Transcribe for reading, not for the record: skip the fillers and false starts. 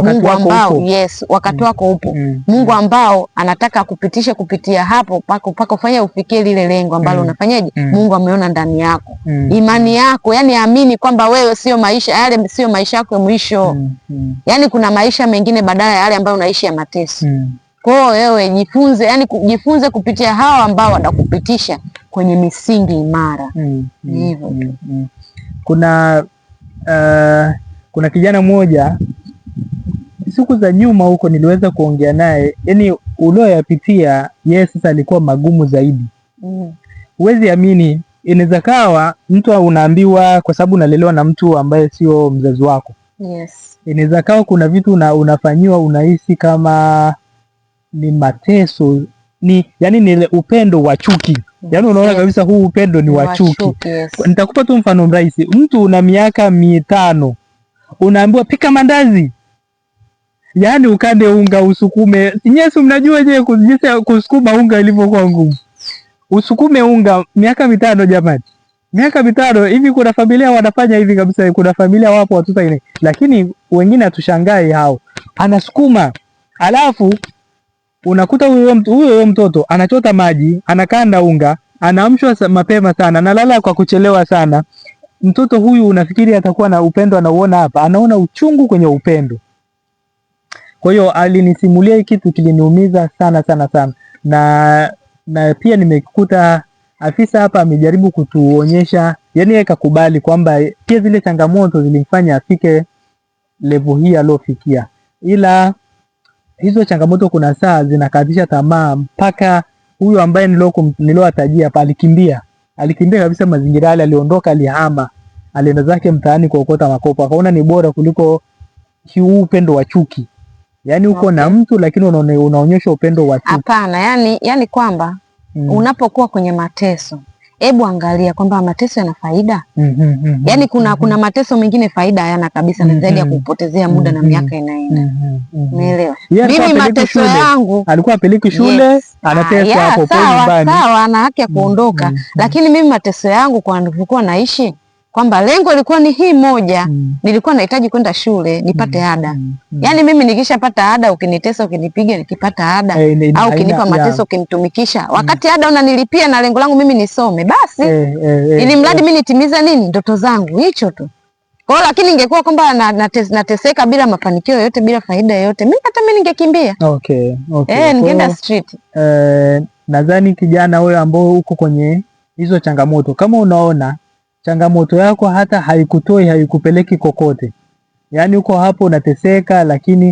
Mungu ambao yes, wakati wako upo. Mungu ambao anataka kupitisha kupitia hapo paka ufanye ufikie lile lengo ambalo unafanyaje. Mungu ameona ndani yako. Imani yako, yani amini kwamba wewe sio maisha yale, sio maisha yako ya mwisho. Yani kuna maisha mengine badala ya yale ambayo unaishi ya mateso. Kwa hiyo wewe jifunze, yani jifunze kupitia hawa ambao watakupitisha kwenye misingi imara. Hivyo. Kuna kijana mmoja siku za nyuma huko niliweza kuongea naye, yani ulioyapitia yeye sasa alikuwa magumu zaidi. Huwezi amini, inaweza kawa mtu unaambiwa kwa sababu unalelewa na mtu ambaye sio mzazi wako. Yes. Inaweza kawa kuna vitu unafanyiwa unahisi kama ni mateso, yani ni upendo wa chuki. Yani unaona kabisa huu upendo ni wa chuki. Yes. Nitakupa tu mfano mrahisi. Mtu una miaka 5 unaambiwa pika mandazi. Yani ukande unga usukume. Sinyesi mnajua je jinsi kusukuma unga ilivyokuwa ngumu. Usukume unga miaka 5 jamani. Miaka 5 hivi kuna familia wanafanya hivi kabisa, kuna familia wapo watoto ile. Lakini wengine hatushangai hao. Anasukuma. Alafu unakuta huyo mtoto anachota maji, anakanda unga, anaamshwa mapema sana, analala kwa kuchelewa sana. Mtoto huyu unafikiri atakuwa na upendo anauona hapa? Anaona uchungu kwenye upendo. Kwa hiyo alinisimulia hiki kitu kiliniumiza sana sana sana. Na pia nimekuta afisa hapa amejaribu kutuonyesha, yani yeye kakubali kwamba pia zile changamoto zilimfanya afike level hii alofikia. Ila hizo changamoto kuna saa zinakatisha tamaa, mpaka huyu ambaye niliowatajia hapa alikimbia kabisa mazingira yale, aliondoka, alihama, alienda zake mtaani kuokota makopo. Akaona ni bora kuliko huu upendo wa chuki. Yani uko na mtu lakini unaonyesha upendo wa chuki. Hapana, yani kwamba unapokuwa kwenye mateso, hebu angalia kwamba mateso yana faida. Yani kuna mateso mengine faida hayana kabisa, ni zaidi ya kupotezea muda na miaka inaenda. Umeelewa? Mimi mateso yangu alikuwa apeleki shule, anatesa hapo kwa nyumbani. Sawa, ana haki ya kuondoka. Lakini mimi mateso yangu kwa nilikuwa naishi kwamba lengo lilikuwa ni hii moja. Nilikuwa nahitaji kwenda shule nipate ada. Yani mimi nikishapata ada, ukinitesa ukinipiga nikipata ada, au ukinipa mateso ukinitumikisha, wakati ada unanilipia na lengo langu mimi nisome, basi ili mradi mimi nitimiza nini ndoto zangu, hicho tu. Kwa hiyo lakini ingekuwa kwamba nateseka bila mafanikio yoyote, bila faida yoyote, mimi hata mimi ningekimbia. Ningeenda street. Nadhani kijana wewe ambao uko kwenye hizo changamoto, kama unaona changamoto yako hata haikutoi, haikupeleki kokote, yani uko hapo unateseka, lakini